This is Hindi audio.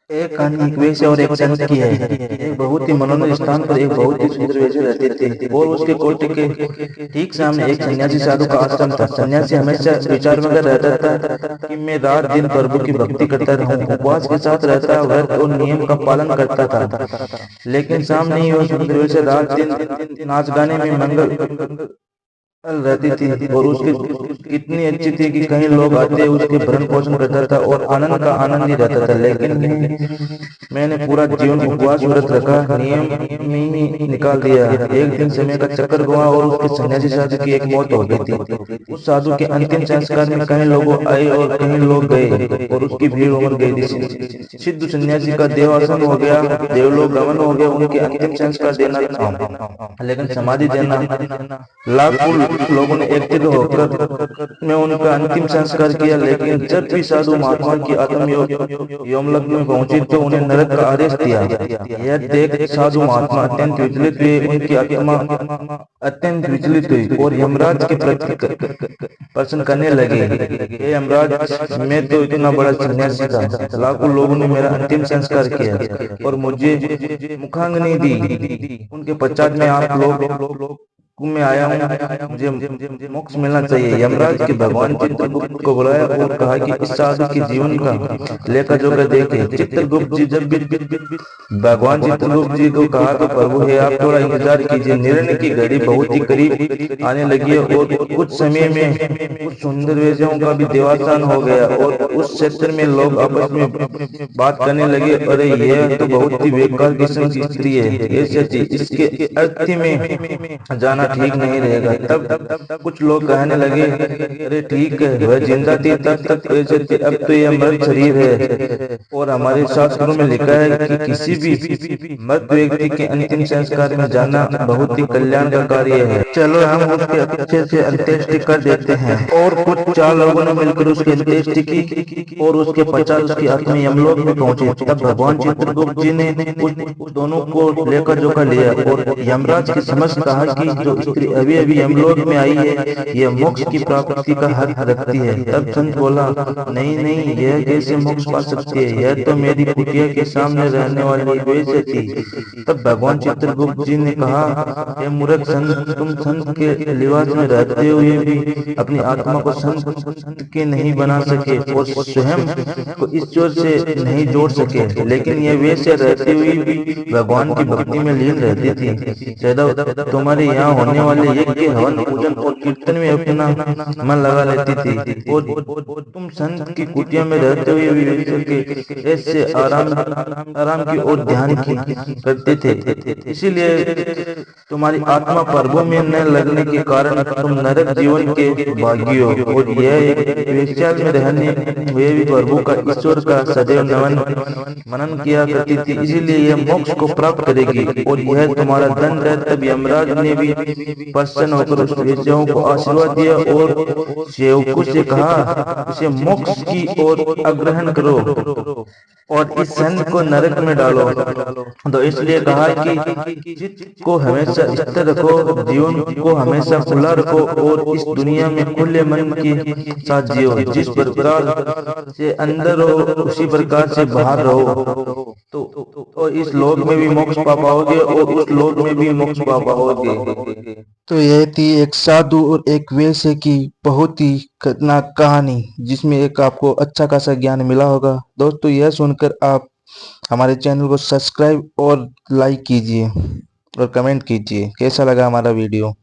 एक कहानी एक वेश्या और एक संत की है। एक बहुत ही मनोरम स्थान पर एक बहुत ही सुंदर वेश्या रहते थे और उसके कोटे के ठीक सामने एक सन्यासी साधु का आश्रम था। सन्यासी हमेशा विचार में रहता था कि मैं रात दिन प्रभु की भक्ति करता रहूं, उपवास के साथ रहता, व्रत और नियम का पालन करता था। लेकिन सामने ही वह सुंदर वेश्या रात दिन नाच गाने में मंगल रहती थी और उसके कितनी अच्छी थी कि कहीं लोग आते उसके भरण पोषण करता था और आनंद का आनंद ही रहता था। लेकिन मैंने पूरा जीवन उपवास व्रत रखा, नियम में निकाल दिया। एक दिन समय का चक्कर हुआ और उसके सन्यासी साधु की एक मौत हो गई थी। उस साधु के अंतिम संस्कार में कहीं लोग आए और कहीं लोग गए और उसकी भीड़ उमड़ गई थी। सिद्ध सन्यासी का देवासन हो गया, देवलोक गमन हो गया, उनके अंतिम संस्कार देना था, लेकिन समाधि देना। लाखों लोगों ने एकत्रित होकर में उनका अंतिम संस्कार किया। लेकिन जब भी साधु महात्मा की आत्म यमलोक में पहुंची तो उन्हें नरक का आदेश दिया। यह देख साधु महात्मा अत्यंत विचलित हुए, उनकी आत्मा अत्यंत विचलित हुई और यमराज के प्रति प्रश्न करने लगे, हे यमराज, मैं तो इतना बड़ा सन्यासी था, लाखों लोगों ने मेरा अंतिम संस्कार किया और मुझे मुखाग्नि दी। उनके पश्चात में आप लोग में आया हूँ, मुझे मोक्ष मिलना चाहिए। यमराज के भगवान चित्रगुप्त को बुलाया और कहा कि इस साधु के जीवन का लेखा जोखा देखे। चित्रगुप्त जी जब भगवान चित्रगुप्त जी को कहा तो प्रभु है, आप थोड़ा इंतजार कीजिए, निर्णय की घड़ी बहुत ही करीब आने लगी है। और कुछ समय में उस सुंदर वेश्याओं का भी देवासान हो गया और उस क्षेत्र में लोग आपस में बात करने लगे, अरे यह तो बहुत ही बेकार किस्म की स्त्री है, ऐसे इसके अर्थ में जाना ठीक नहीं रहेगा। तब कुछ लोग कहने लगे, अरे ठीक है, वह जिंदा थी तब तक ऐसे थी, अब तो यह मृत शरीर है और हमारे शास्त्रों में लिखा है कि किसी भी मृत व्यक्ति के अंतिम संस्कार में जाना बहुत ही कल्याण का कार्य है। चलो हम उसके अच्छे से अंत्येष्टि कर देते हैं। और कुछ 4 लोगों ने मिलकर उसकी अंत्येष्टि की और उसके पश्चात उसकी आत्मा यमलोक में पहुंची। तब भगवान चित्रगुप्त जी ने उस दोनों को लेकर जोखा लिया और यमराज की समझ कहा कि जो स्त्री अभी अभी यमलोक में आई है यह मोक्ष की प्राप्ति का हक रखती है। तब संत बोला, नहीं नहीं, यह कैसे मोक्ष पा सकती है, यह तो मेरी कुटिया के सामने रहने वाली वेश्या थी। तब भगवान चित्रगुप्त जी ने कहा, हे मूर्ख संत, तुम संत के लिबास में रहते हुए भी अपनी आत्मा को संत के नहीं बना सके और स्वयं को ईश्वर से नहीं जोड़ सके, लेकिन यह वेश्या रहते हुए भी भगवान की भक्ति में लीन रहती थी। तुम्हारे यहाँ होने वाले यज्ञ, हवन, पूजन और कीर्तन में अपना मन लगा लेती थी और तुम संत की कुटिया में रहते हुए भी ऐसे आराम की ओर ध्यान करते थे। इसीलिए तुम्हारी आत्मा प्रभु में न लगने के कारण तुम नरक जीवन के भागी हो और यह वेश्या में रहने हुए भी प्रभु का, ईश्वर का सदैव मनन किया करती थी, इसीलिए यह मोक्ष को प्राप्त करेगी और यह तुम्हारा दंड है। तब यमराज ने भी प्रसन्न होकर उस वेश्याओं को आशीर्वाद दिया और सेवकों से कहा, इसे मोक्ष की ओर अग्रहण करो और इस संत को नरक में डालो। तो इसलिए कहा कि चित्त को हमेशा स्थिर रखो, जीवन को हमेशा खुला रखो और इस दुनिया में खुले मन के साथ जियो। जिस प्रकार से अंदर हो उसी प्रकार से बाहर रहो तो इस लोक में भी मोक्ष पा पाओगे और उस लोक में भी मोक्ष पा पाओगे। तो यह थी एक साधु और एक वेश्या की बहुत ही खतरनाक कहानी, जिसमें एक आपको अच्छा खासा ज्ञान मिला होगा। दोस्तों, यह सुनकर आप हमारे चैनल को सब्सक्राइब और लाइक कीजिए और कमेंट कीजिए कैसा लगा हमारा वीडियो।